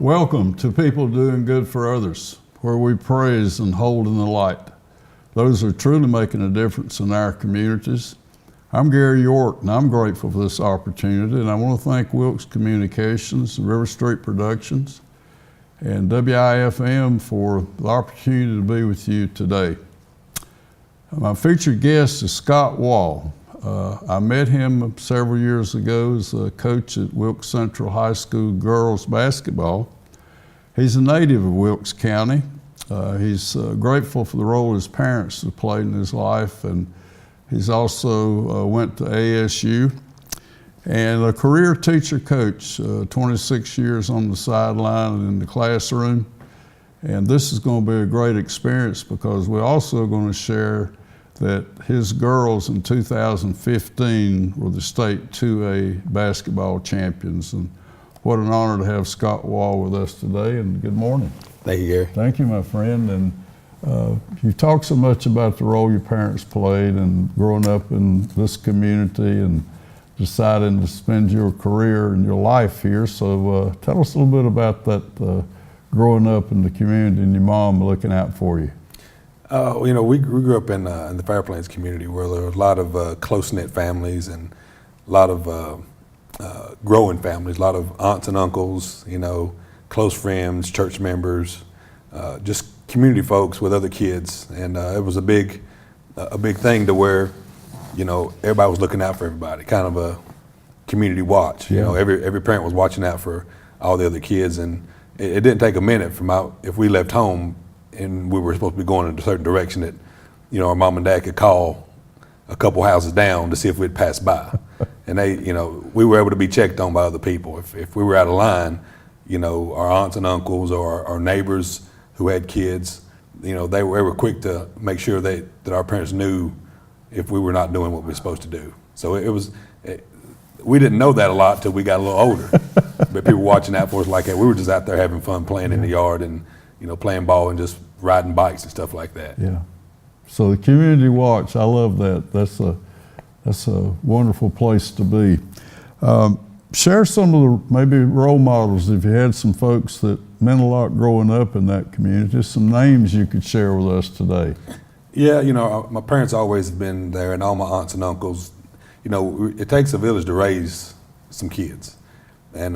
Welcome to People Doing Good for Others, where we praise and hold in the light those who are truly making a difference in our communities. I'm Gary York, and I'm grateful for this opportunity, and I want to thank Wilkes Communications, River Street Productions, and WIFM for the opportunity to be with you today. My featured guest is Scott Waugh. I met him several years ago as a coach at Wilkes Central High School girls basketball. He's a native of Wilkes County. He's grateful for the role his parents have played in his life, and he's also went to ASU and a career teacher coach, 26 years on the sideline and in the classroom. And this is going to be a great experience because we're also going to share that his girls in 2015 were the state 2A basketball champions. And what an honor to have Scott Waugh with us today, and good morning. Thank you, Gary. Thank you, my friend. And you talk so much about the role your parents played and growing up in this community and deciding to spend your career and your life here. So tell us a little bit about that growing up in the community and your mom looking out for you. We grew up in the Fair Plains community where there were a lot of close-knit families and a lot of growing families, a lot of aunts and uncles, close friends, church members, just community folks with other kids. And it was a big thing to where, everybody was looking out for everybody, kind of a community watch. Yeah. Every parent was watching out for all the other kids. And it didn't take a minute if we left home and we were supposed to be going in a certain direction that, our mom and dad could call a couple houses down to see if we'd pass by. And we were able to be checked on by other people. If we were out of line, our aunts and uncles or our neighbors who had kids, they were quick to make sure that our parents knew if we were not doing what we were supposed to do. So we didn't know that a lot till we got a little older. But people were watching out for us like that. We were just out there having fun playing in the yard and, playing ball and just riding bikes and stuff like that. Yeah. So the community watch, I love that. That's a wonderful place to be. Share some of the maybe role models if you had some folks that meant a lot growing up in that community, some names you could share with us today. Yeah, my parents always have been there, and all my aunts and uncles. It takes a village to raise some kids. And,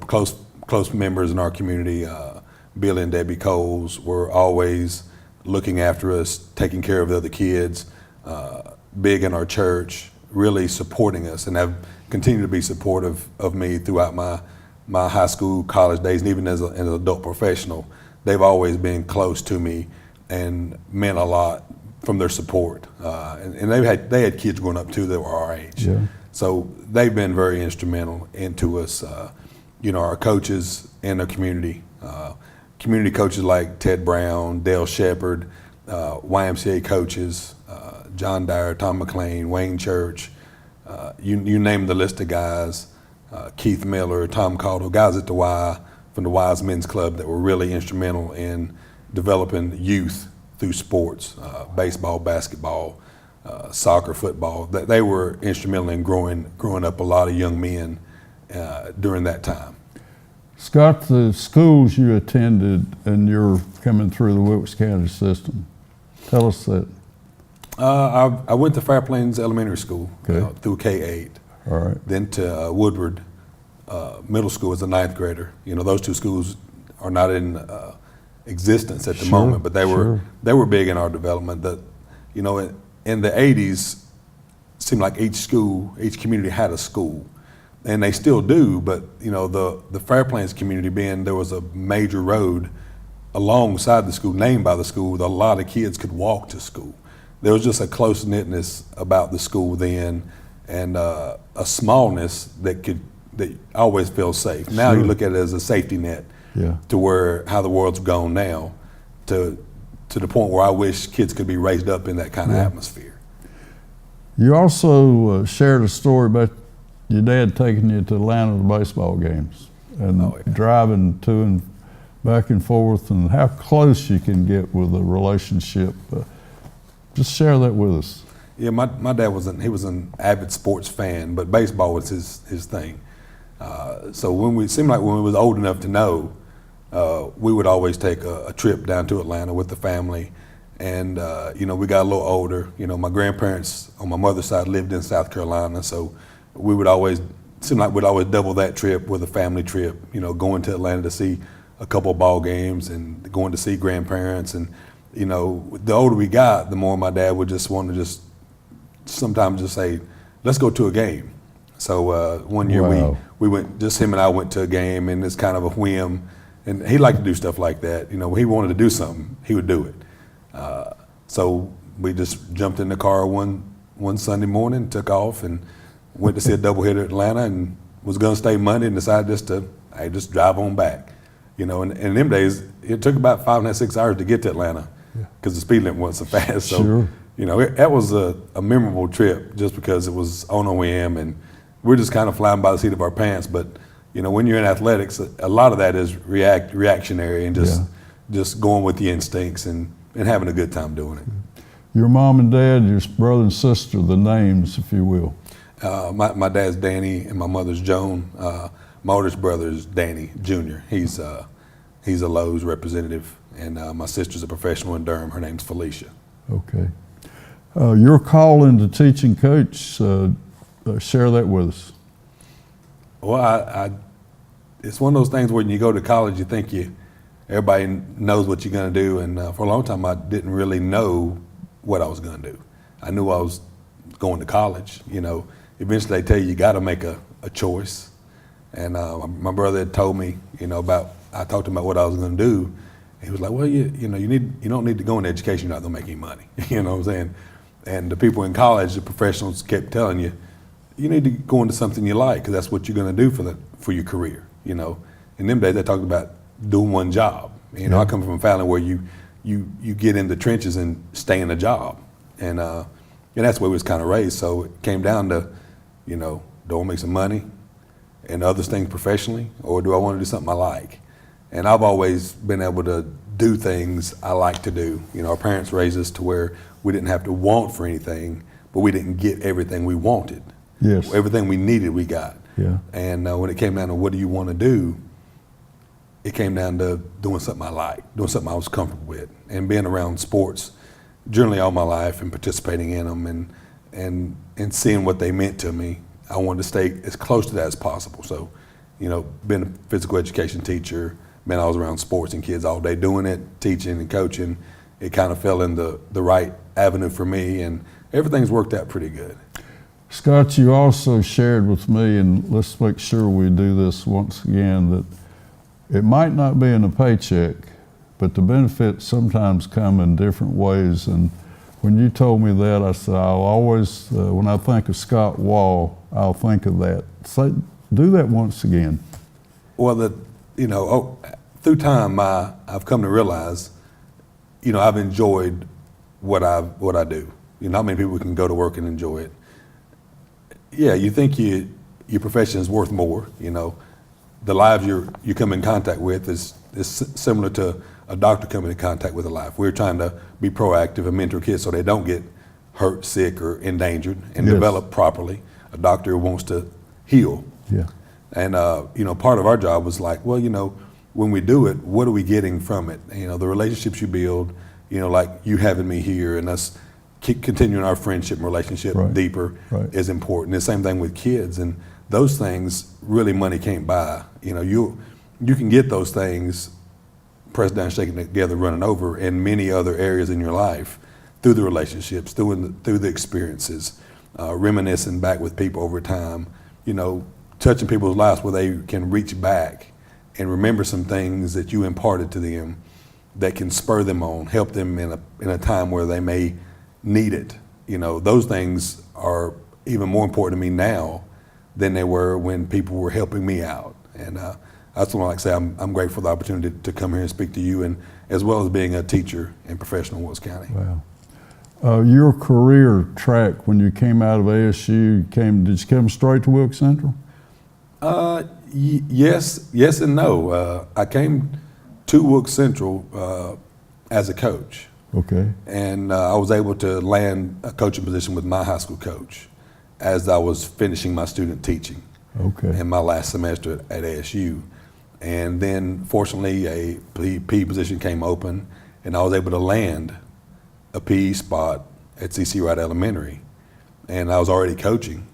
close members in our community, Billy and Debbie Coles, were always looking after us, taking care of the other kids, big in our church, really supporting us, and have continued to be supportive of me throughout my high school, college days, and even as an adult professional. They've always been close to me and meant a lot from their support. And they had kids growing up too that were our age. Yeah. So they've been very instrumental into us, our coaches in the community. Community coaches like Ted Brown, Dale Shepard, YMCA coaches, John Dyer, Tom McLean, Wayne Church, you name the list of guys, Keith Miller, Tom Caldwell, guys at the Y from the Y's Men's Club that were really instrumental in developing youth through sports, baseball, basketball, soccer, football. They were instrumental in growing up a lot of young men during that time. Scott, the schools you attended and you're coming through the Wilkes County system, tell us that. I went to Fair Plains Elementary School through K-8. All right. Then to Woodward Middle School as a ninth grader. Those two schools are not in existence at the moment, but they were big in our development. In the 80s, it seemed like each community had a school. And they still do, but the Fair Plains community there was a major road alongside the school, named by the school, that a lot of kids could walk to school. There was just a close-knitness about the school then, and a smallness that always feels safe. Now you look at it as a safety net to how the world's gone now, to the point where I wish kids could be raised up in that kind of atmosphere. You also shared a story about your dad taking you to Atlanta to baseball games and driving to and back and forth, and how close you can get with a relationship. Just share that with us. Yeah, my dad was an avid sports fan, but baseball was his thing. So when we was old enough to know, we would always take a trip down to Atlanta with the family. And, we got a little older. My grandparents on my mother's side lived in South Carolina, so we would always, seemed like we'd always double that trip with a family trip, going to Atlanta to see a couple of ball games and going to see grandparents. And, the older we got, the more my dad would just want to sometimes just say, let's go to a game. So one year Wow. we went, just him and I went to a game, and it's kind of a whim. And he liked to do stuff like that. When he wanted to do something, he would do it. So we just jumped in the car one Sunday morning, took off, and went to see a doubleheader at Atlanta, and was going to stay Monday, and decided just drive on back. And in them days, it took about 5.5, 6 hours to get to Atlanta because the speed limit wasn't so fast. So, Sure. that was a memorable trip just because it was on a whim, and we're just kind of flying by the seat of our pants. But, when you're in athletics, a lot of that is reactionary and just going with the instincts and having a good time doing it. Your mom and dad, your brother and sister, the names, if you will. My dad's Danny and my mother's Joan. My oldest brother is Danny Jr. He's a Lowe's representative, and my sister's a professional in Durham. Her name's Felicia. Okay. Your call into teaching, Coach, share that with us. Well, it's one of those things where when you go to college, you think everybody knows what you're going to do, and for a long time, I didn't really know what I was going to do. I knew I was going to college. Eventually they tell you got to make a choice. And my brother had told me, I talked to him about what I was going to do. He was like, well, you don't need to go into education. You're not going to make any money. You know what I'm saying? And the people in college, the professionals, kept telling you, you need to go into something you like because that's what you're going to do for your career. In them days, they talked about doing one job. I come from a family where you get in the trenches and stay in a job, and that's the way we was kind of raised. So it came down to, do I want to make some money and other things professionally, or do I want to do something I like? And I've always been able to do things I like to do. Our parents raised us to where we didn't have to want for anything, but we didn't get everything we wanted. Yes. Everything we needed, we got. Yeah. And when it came down to what do you want to do, it came down to doing something I like, doing something I was comfortable with, and being around sports generally all my life and participating in them and seeing what they meant to me. I wanted to stay as close to that as possible. So, being a physical education teacher, I was around sports and kids all day doing it, teaching and coaching. It kind of fell in the right avenue for me, and everything's worked out pretty good. Scott, you also shared with me, and let's make sure we do this once again, that it might not be in a paycheck, but the benefits sometimes come in different ways. And when you told me that, I said, I'll always, when I think of Scott Waugh, I'll think of that. So do that once again. Well, through time, I've come to realize, I've enjoyed what I do. Not many people can go to work and enjoy it. Yeah, you think your profession is worth more. The lives you come in contact with is similar to a doctor coming in contact with a life. We're trying to be proactive and mentor kids so they don't get hurt, sick, or endangered and Yes. develop properly. A doctor wants to heal. Yeah. And, part of our job was like, well, when we do it, what are we getting from it? The relationships you build, like you having me here and us keep continuing our friendship and relationship Right. deeper Right. is important. The same thing with kids. And those things really money can't buy. You can get those things pressed down, shaken together, running over in many other areas in your life through the relationships, through the experiences, reminiscing back with people over time, touching people's lives where they can reach back and remember some things that you imparted to them that can spur them on, help them in a time where they may need it. Those things are even more important to me now than they were when people were helping me out. And that's what I like to say. I'm grateful for the opportunity to come here and speak to you, and as well as being a teacher and professional in Wilkes County. Wow. Your career track when you came out of ASU, did you come straight to Wilkes Central? Yes and no. I came to Wilkes Central as a coach. Okay. And I was able to land a coaching position with my high school coach as I was finishing my student teaching Okay. in my last semester at ASU. And then fortunately a PE position came open, and I was able to land a PE spot at CC Wright Elementary, and I was already coaching.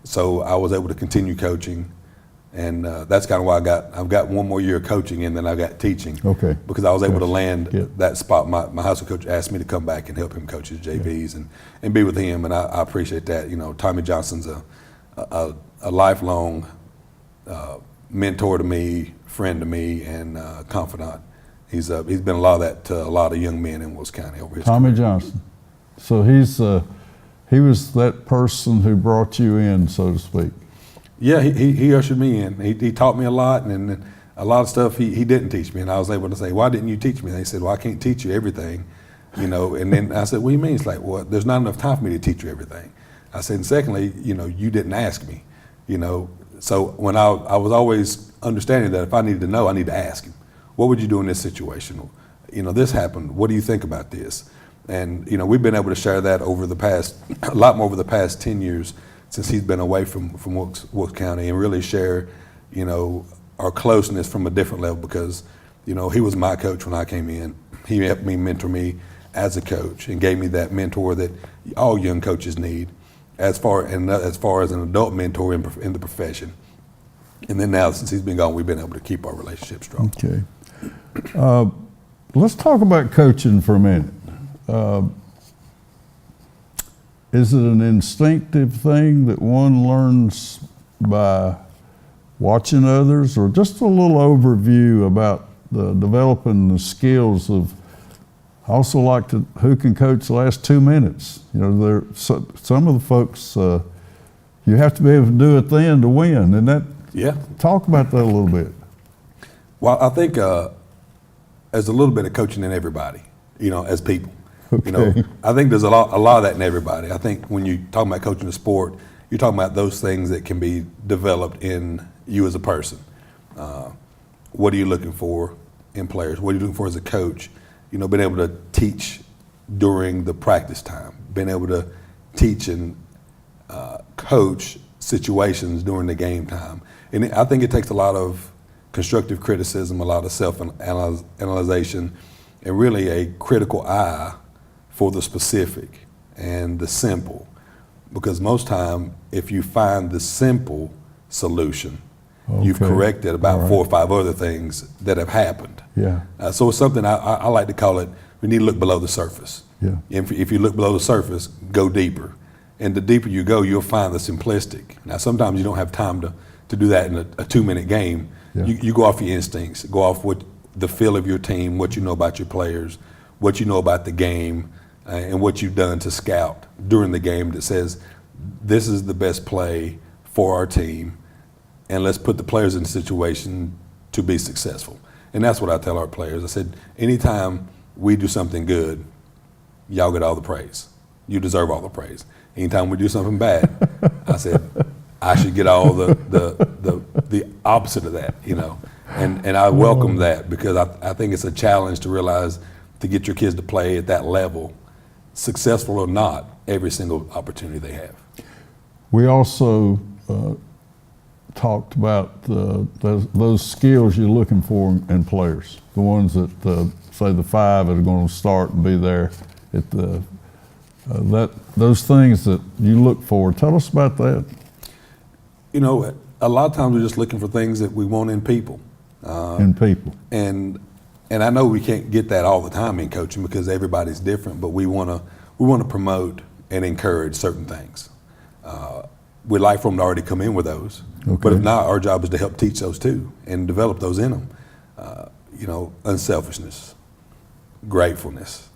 So I was able to continue coaching, and that's kind of why I've got one more year of coaching, and then I got teaching. Okay. Because I was able to land Yeah. that spot. My high school coach asked me to come back and help him coach his JVs and be with him, and I appreciate that. You know, Tommy Johnson's a lifelong mentor to me, friend to me, and confidant. He's been a lot of that to a lot of young men in Wilkes County over his Tommy career. Johnson. So he was that person who brought you in, so to speak. Yeah, he ushered me in. He taught me a lot, and a lot of stuff he didn't teach me. And I was able to say, why didn't you teach me? And they said, well, I can't teach you everything, you know. And then I said, what do you mean? It's like, well, there's not enough time for me to teach you everything. I said, and secondly, you know, you didn't ask me, you know. So when I was always understanding that if I needed to know, I need to ask him. What would you do in this situation? You know, this happened. What do you think about this? And, you know, we've been able to share that over a lot more over the past 10 years since he's been away from Wilkes County, and really share, you know, our closeness from a different level, because, you know, he was my coach when I came in. He helped me mentor me as a coach and gave me that mentor that all young coaches need as far as an adult mentor in the profession. And then now, since he's been gone, we've been able to keep our relationship strong. Okay. Let's talk about coaching for a minute. Is it an instinctive thing that one learns by watching others, or just a little overview about developing the skills of, I also like who can coach the last 2 minutes? You know, some of the folks, you have to be able to do it then to win, and that. Yeah. Talk about that a little bit. Well, I think there's a little bit of coaching in everybody, you know, as people. Okay. You know, I think there's a lot of that in everybody. I think when you talk about coaching a sport, you're talking about those things that can be developed in you as a person. What are you looking for in players? What are you looking for as a coach? You know, being able to teach during the practice time, being able to teach and coach situations during the game time. And I think it takes a lot of constructive criticism, a lot of self-analyzation, and really a critical eye for the specific and the simple. Because most time, if you find the simple solution, you've corrected about 4 or 5 other things that have happened. Yeah. So it's something I like to call it, we need to look below the surface. Yeah. If you look below the surface, go deeper. And the deeper you go, you'll find the simplistic. Now, sometimes you don't have time to do that in a 2-minute game. Yeah. You go off your instincts, go off what the feel of your team, what you know about your players, what you know about the game, and what you've done to scout during the game that says, this is the best play for our team, and let's put the players in a situation to be successful. And that's what I tell our players. I said, anytime we do something good, y'all get all the praise. You deserve all the praise. Anytime we do something bad, I said, I should get all the opposite of that, you know. And I welcome that, because I think it's a challenge to realize, to get your kids to play at that level, successful or not, every single opportunity they have. We also talked about those skills you're looking for in players, the ones that, say, the 5 that are going to start and be there at those things that you look for. Tell us about that. You know, a lot of times we're just looking for things that we want in people. And I know we can't get that all the time in coaching, because everybody's different, but we want to promote and encourage certain things. We'd like for them to already come in with those, but if not, our job is to help teach those too and develop those in them. You know, unselfishness, gratefulness,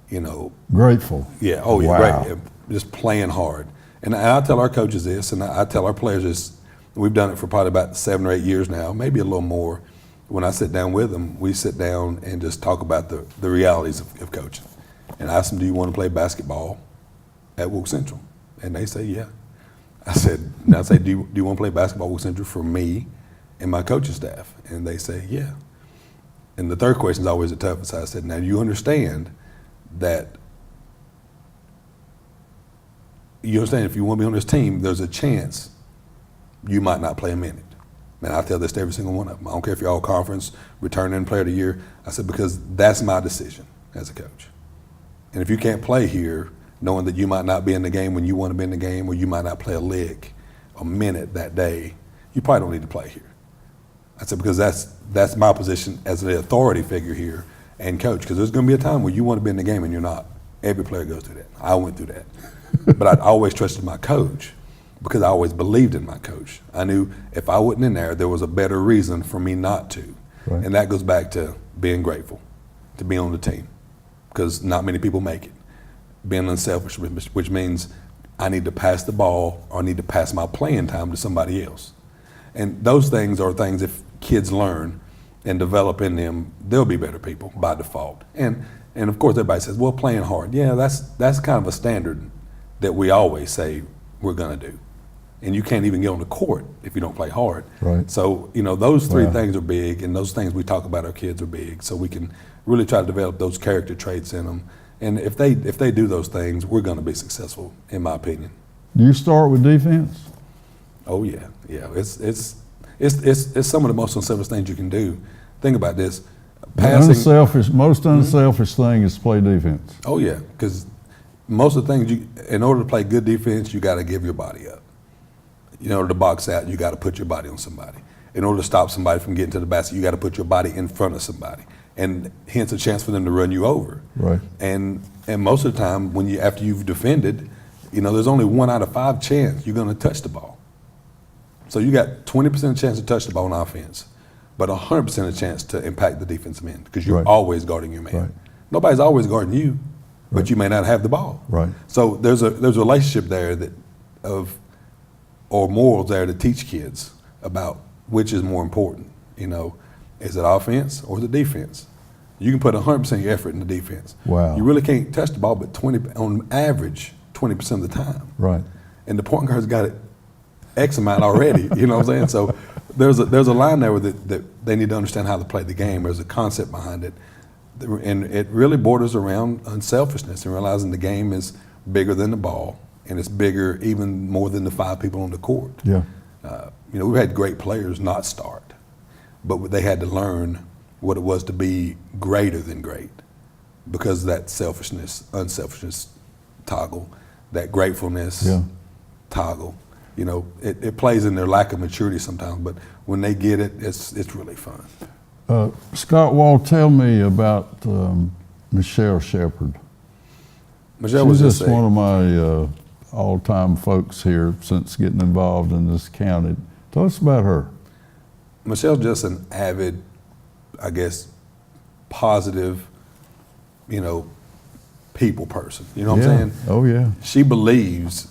you know. Grateful. Yeah, oh yeah, wow. Great. Just playing hard. And I tell our coaches this, and I tell our players this. We've done it for probably about 7 or 8 years now, maybe a little more. When I sit down with them, we sit down and just talk about the realities of coaching. And I ask them, do you want to play basketball at Wilkes Central? And they say, yeah. I said, do you want to play basketball at Wilkes Central for me and my coaching staff? And they say, yeah. And the third question is always the toughest. I said, now, do you understand that if you want to be on this team, there's a chance you might not play a minute. Man, I tell this to every single one of them. I don't care if you're all conference, returning player of the year. I said, because that's my decision as a coach. And if you can't play here, knowing that you might not be in the game when you want to be in the game, or you might not play a lick, a minute that day, you probably don't need to play here. I said, because that's my position as the authority figure here and coach, because there's going to be a time where you want to be in the game and you're not. Every player goes through that. I went through that. But I always trusted my coach because I always believed in my coach. I knew if I wasn't in there, there was a better reason for me not to. Right. And that goes back to being grateful to be on the team, because not many people make it. Being unselfish, which means I need to pass the ball or I need to pass my playing time to somebody else. And those things are things, if kids learn and develop in them, they'll be better people by default. And of course everybody says, well, playing hard. Yeah, that's kind of a standard that we always say we're gonna do. And you can't even get on the court if you don't play hard. Right. So, those three things are big, and those things we talk about our kids are big, so we can really try to develop those character traits in them. And if they do those things, we're gonna be successful, in my opinion. Do you start with defense? Oh yeah. It's some of the most unselfish things you can do. Think about this. Most unselfish thing is to play defense. Oh yeah, because most of the things in order to play good defense, you got to give your body up. In order to box out, you got to put your body on somebody. In order to stop somebody from getting to the basket, you got to put your body in front of somebody, and hence a chance for them to run you over. Right. And most of the time, after you've defended, there's only 1 out of 5 chance you're going to touch the ball. So you got 20% chance to touch the ball on offense, but 100% a chance to impact the defensive end, because you're always guarding your man. Right. Nobody's always guarding you, but you may not have the ball. Right. So there's a relationship there or morals there to teach kids about which is more important. Is it offense or is it defense? You can put 100% of your effort in the defense. Wow. You really can't touch the ball, but on average, 20% of the time. Right. And the point guard's got it X amount already. You know what I'm saying? So there's a line there that they need to understand how to play the game. There's a concept behind it, and it really borders around unselfishness and realizing the game is bigger than the ball, and it's bigger even more than the 5 people on the court. Yeah. We've had great players not start, but they had to learn what it was to be greater than great, because of that unselfishness toggle, that gratefulness toggle. It plays in their lack of maturity sometimes, but when they get it, it's really fun. Scott Waugh, tell me about Michelle Shepard. Michelle was just one of my all-time folks here since getting involved in this county. Tell us about her. Michelle's just an avid, I guess, positive, people person. You know what I'm saying? Oh yeah. She believes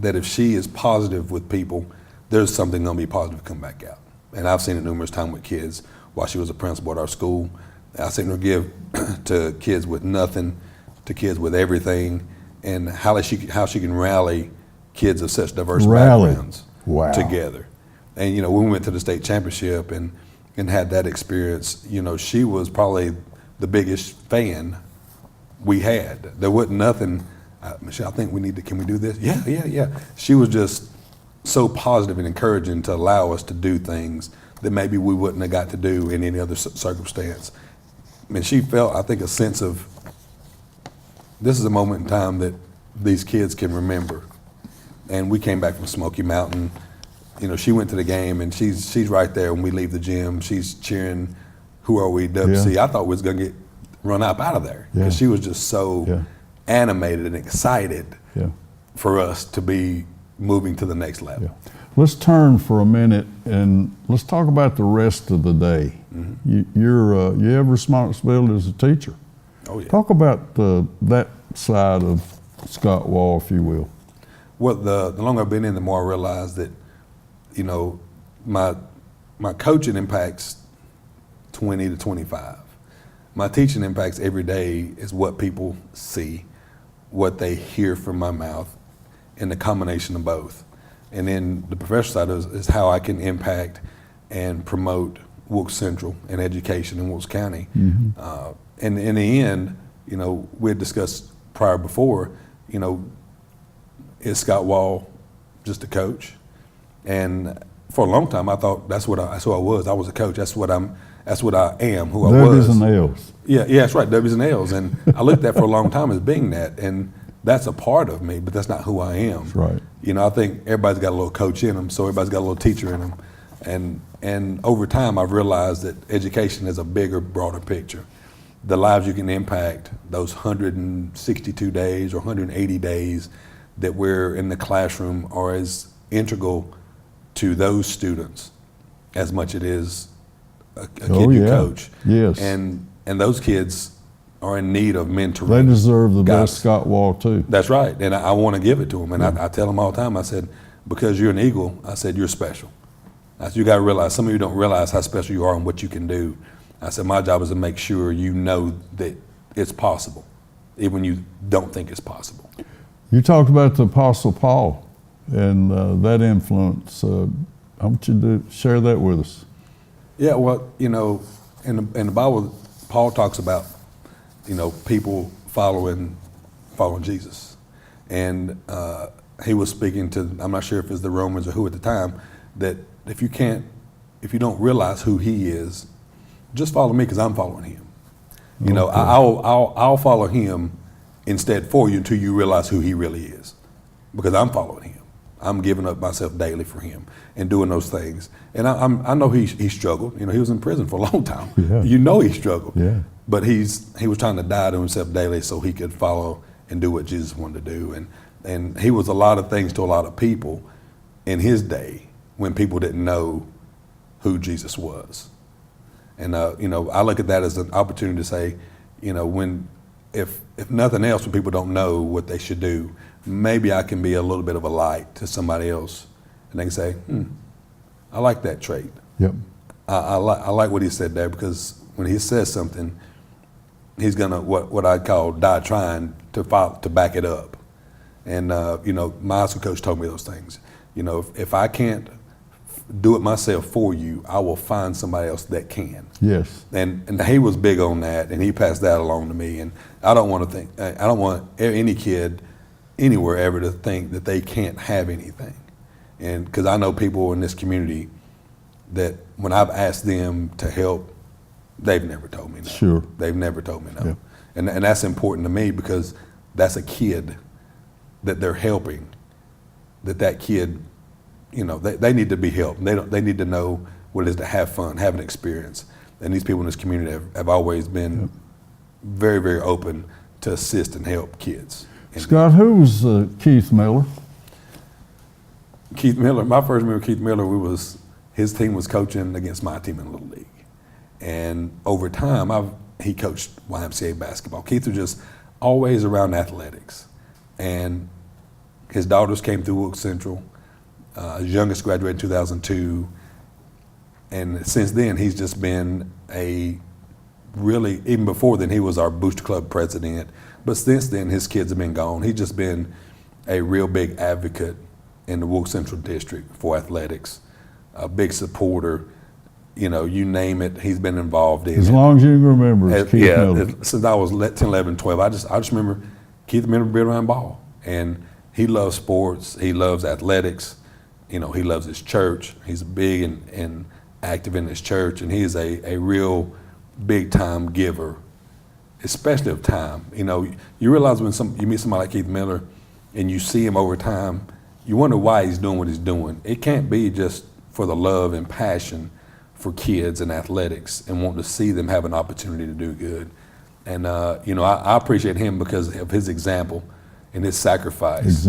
that if she is positive with people, there's something gonna be positive come back out. And I've seen it numerous times with kids while she was a principal at our school. I've seen her give to kids with nothing, to kids with everything, and how she can rally kids of such diverse backgrounds together. And when we went to the state championship and had that experience, she was probably the biggest fan we had. There wasn't nothing. Michelle, I think can we do this? Yeah. She was just so positive and encouraging to allow us to do things that maybe we wouldn't have got to do in any other circumstance. I mean, she felt, I think, a sense of, this is a moment in time that these kids can remember. And we came back from Smoky Mountain. She went to the game, and she's right there when we leave the gym. She's cheering, who are we, WC? I thought we was going to get run up out of there, because she was just so animated and excited for us to be moving to the next level. Yeah. Let's turn for a minute and let's talk about the rest of the day. Mm-hmm. You have responsibility as a teacher. Oh yeah. Talk about that side of Scott Waugh, if you will. Well, the longer I've been in, the more I realize that, my coaching impacts 20 to 25. My teaching impacts every day is what people see, what they hear from my mouth, and the combination of both. And then the professional side is how I can impact and promote Wilkes Central and education in Wilkes County. Mm-hmm. And in the end, we had discussed before, is Scott Waugh just a coach? And for a long time, I thought that's who I was. I was a coach. That's what I am, who I W's was. and L's. Yeah, that's right, W's and L's. And I looked at for a long time as being that. And that's a part of me, but that's not who I am. That's right. You know, I think everybody's got a little coach in them, so everybody's got a little teacher in them. And over time, I've realized that education is a bigger, broader picture. The lives you can impact, those 162 days or 180 days that we're in the classroom, are as integral to those students as much it is a kid you coach. Yes. And those kids are in need of mentoring. They deserve the guidance. best Scott Waugh too. That's right, and I want to give it to them. And I tell them all the time, I said, because you're an Eagle, I said, you're special. I said, you got to realize, some of you don't realize how special you are and what you can do. I said, my job is to make sure you know that it's possible, even when you don't think it's possible. You talked about the Apostle Paul and that influence. I want you to share that with us. Yeah, well, you know, in the Bible, Paul talks about, you know, people following Jesus. And he was speaking to, I'm not sure if it's the Romans or who at the time, that if you don't realize who he is, just follow me because I'm following him. You know, I'll follow him instead for you until you realize who he really is, because I'm following him. I'm giving up myself daily for him and doing those things. And I know he struggled. You know, he was in prison for a long time. Yeah. You know he struggled. Yeah. But he was trying to die to himself daily so he could follow and do what Jesus wanted to do. And he was a lot of things to a lot of people in his day when people didn't know who Jesus was. And you know, I look at that as an opportunity to say, you know, if nothing else, when people don't know what they should do, maybe I can be a little bit of a light to somebody else, and they can say, I like that trait. Yep. I like what he said there, because when he says something, he's gonna what I call die trying to back it up. And you know, my high school coach told me those things. You know, if I can't do it myself for you, I will find somebody else that can. Yes. And he was big on that, and he passed that along to me. And I don't want any kid anywhere ever to think that they can't have anything. And because I know people in this community that when I've asked them to help, they've never told me no. Sure. They've never told me no. Yeah. And that's important to me, because that's a kid that they're helping, that kid, you know, they need to be helped. They need to know what it is to have fun, have an experience. And these people in this community have always been very, very open to assist and help kids. Scott, who's Keith Miller? Keith Miller, my first memory of Keith Miller, his team was coaching against my team in Little League. And over time, he coached YMCA basketball. Keith was just always around athletics. And his daughters came through Wilkes Central. His youngest graduated in 2002. And since then, he's just been even before then, he was our Booster Club president. But since then, his kids have been gone. He's just been a real big advocate in the Wilkes Central District for athletics, a big supporter. You know, you name it, he's been involved in it. As long as you can remember, Keith Miller. Since I was 10, 11, 12, I just remember Keith Miller being around ball. And he loves sports, he loves athletics, you know, he loves his church. He's big and active in his church, and he is a real big time giver, especially of time. You know, you realize when you meet somebody like Keith Miller and you see him over time, you wonder why he's doing what he's doing. It can't be just for the love and passion for kids and athletics and want to see them have an opportunity to do good. And you know, I appreciate him because of his example and his sacrifice.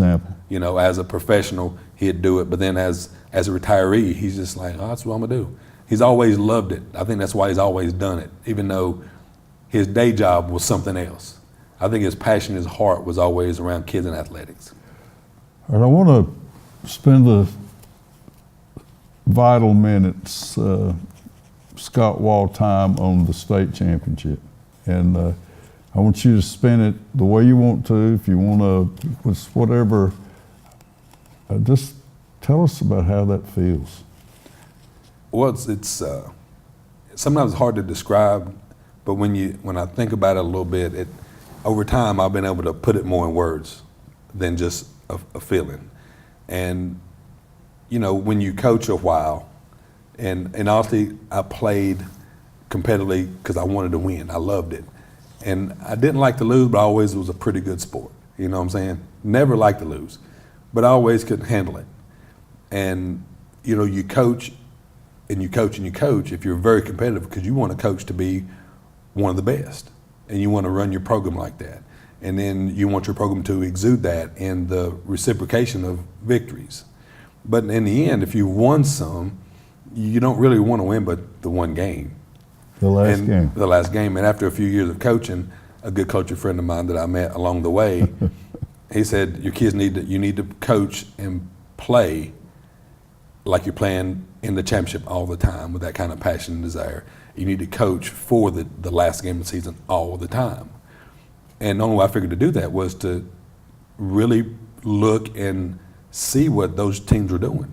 You know, as a professional, he'd do it, but then as a retiree, he's just like, oh, that's what I'm gonna do. He's always loved it. I think that's why he's always done it, even though his day job was something else. I think his passion, his heart was always around kids and athletics. All right, I want to spend the vital minutes, Scott Waugh time on the state championship. And I want you to spin it the way you want to. If you want to, with whatever, just tell us about how that feels. Well, it's sometimes hard to describe, but when I think about it a little bit, over time I've been able to put it more in words than just a feeling. And when you coach a while, and honestly, I played competitively because I wanted to win. I loved it. And I didn't like to lose, but I always was a pretty good sport. You know what I'm saying? Never liked to lose, but I always couldn't handle it. And, you coach and you coach and you coach if you're very competitive because you want a coach to be one of the best. And you want to run your program like that. And then you want your program to exude that and the reciprocation of victories. But in the end, if you won some, you don't really want to win but the one game. The last game. And after a few years of coaching, a good coaching friend of mine that I met along the way, he said, your kids you need to coach and play like you're playing in the championship all the time with that kind of passion and desire. You need to coach for the last game of the season all the time. And the only way I figured to do that was to really look and see what those teams were doing.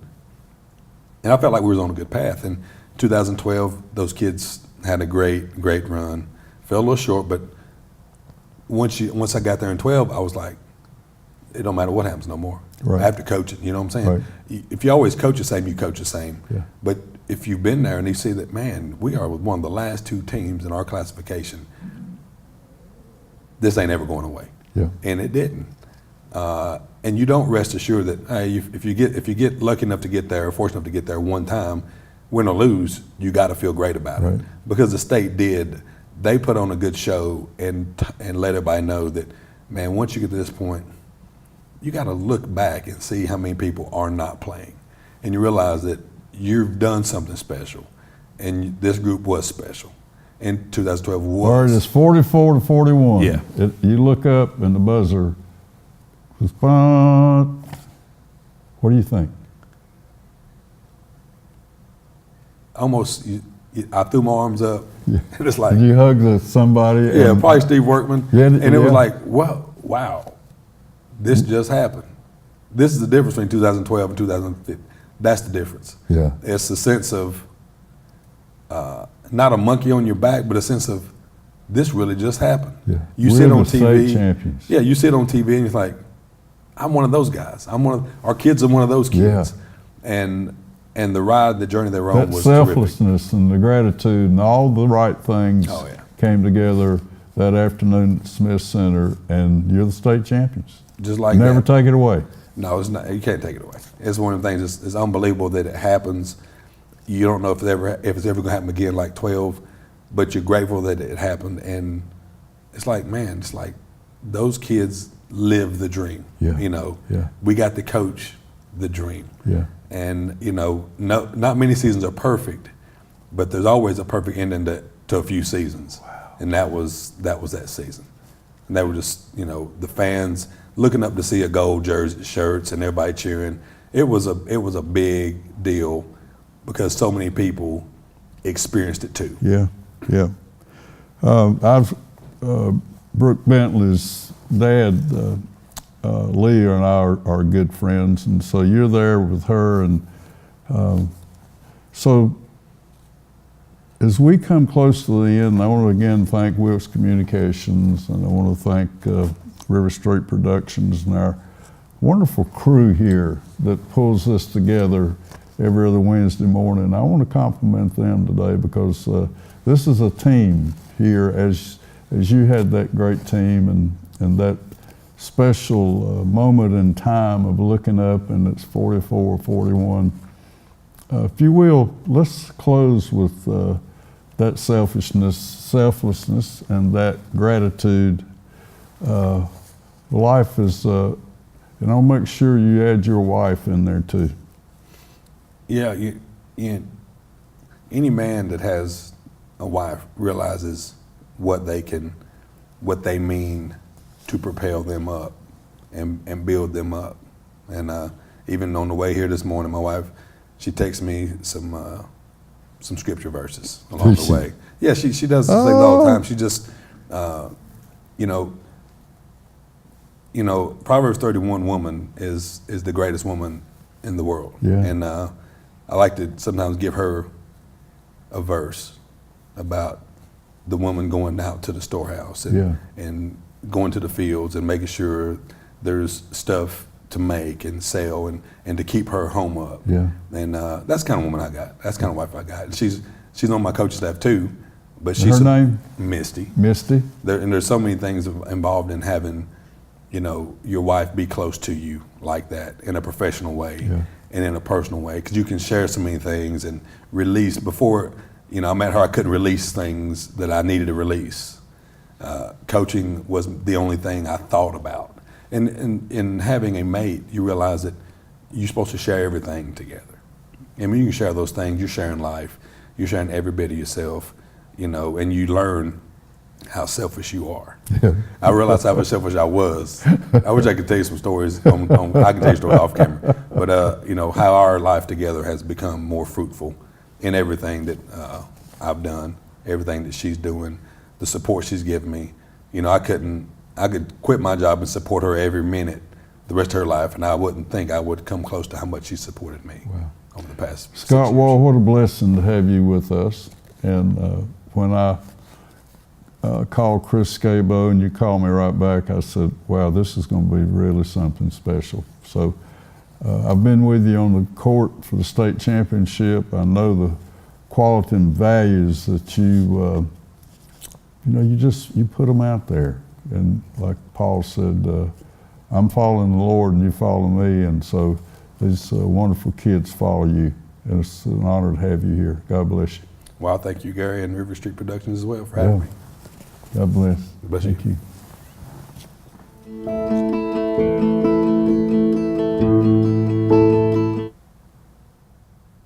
And I felt like we were on a good path. In 2012, those kids had a great run. Fell a little short, but once I got there in 12, I was like, it don't matter what happens no more. Right. I have to coach it, you know what I'm saying? Right. If you always coach the same, you coach the same. Yeah. But if you've been there and you see that, man, we are one of the last two teams in our classification, this ain't ever going away. Yeah. And it didn't. And you don't rest assured that, hey, if you get lucky enough to get there or fortunate enough to get there one time, win or lose, you got to feel great about it. Because the state did. They put on a good show and let everybody know that, man, once you get to this point, you got to look back and see how many people are not playing. And you realize that you've done something special. And this group was special. And 2012 was. Or it is 44-41. Yeah. You look up and the buzzer was fun. What do you think? Almost, I threw my arms up. Yeah. And it's like. Did you hug somebody? Yeah, probably Steve Workman. Yeah, and it yeah. was like, wow, this just happened. This is the difference between 2012 and 2015. That's the difference. Yeah. It's a sense of not a monkey on your back, but a sense of this really just happened. Yeah. You We're sit the on TV. state champions. Yeah, you sit on TV and it's like, I'm one of those guys. Our kids are one of those kids. Yeah. And the ride, the journey they were on That was terrific. selflessness and the gratitude and all the right things came together that afternoon at Smith Center, and you're the state champions. Just like Never that. take it away. No, it's not. You can't take it away. It's one of the things. It's unbelievable that it happens. You don't know if it's ever going to happen again, like 12, but you're grateful that it happened. And it's like, man, it's like those kids live the dream. Yeah. Yeah. We got to coach the dream. Yeah. And not many seasons are perfect, but there's always a perfect ending to a few seasons. Wow. And that was that season. And they were just the fans looking up to see a gold jersey, shirts, and everybody cheering. It was a big deal because so many people experienced it too. Yeah, yeah. Brooke Bentley's dad, Lee, and I are good friends, and so you're there with her, and so as we come close to the end, I want to again thank Wilkes Communications, and I want to thank River Street Productions and our wonderful crew here that pulls this together every other Wednesday morning. I want to compliment them today because this is a team here, as you had that great team and that special moment in time of looking up and it's 44-41. If you will, let's close with that selflessness, and that gratitude. Life is, and I'll make sure you add your wife in there too. Yeah, any man that has a wife realizes what they mean to propel them up and build them up. And even on the way here this morning, my wife, she texts me some scripture verses along the way. Yeah, she does things all the time. She just, Proverbs 31 woman is the greatest woman in the world. Yeah. And I like to sometimes give her a verse about the woman going out to the storehouse and going to the fields and making sure there's stuff to make and sell and to keep her home up. Yeah. And that's the kind of woman I got. That's the kind of wife I got. And she's on my coaching staff too, but Her she's name? Misty. Misty? And there's so many things involved in having, you know, your wife be close to you like that in a professional way and in a personal way, because you can share so many things and release. Before, you know, I met her, I couldn't release things that I needed to release. Coaching was the only thing I thought about. And in having a mate, you realize that you're supposed to share everything together. And when you can share those things, you're sharing life, you're sharing every bit of yourself, you know, and you learn how selfish you are. Yeah. I realized how selfish I was. I wish I could tell you some stories. I can tell you stories off camera. But, you know, how our life together has become more fruitful in everything that I've done, everything that she's doing, the support she's given me. You know, I could quit my job and support her every minute the rest of her life, and I wouldn't think I would come close to how much she supported me over the past 6 Scott years. Waugh, what a blessing to have you with us. And when I called Chris Scabo and you called me right back, I said, wow, this is going to be really something special. So I've been with you on the court for the state championship. I know the quality and values that you put them out there. And like Paul said, I'm following the Lord and you follow me. And so these wonderful kids follow you. And it's an honor to have you here. God bless you. Well, thank you, Gary, and River Street Productions as well for having me. God bless. Bless Thank you. you.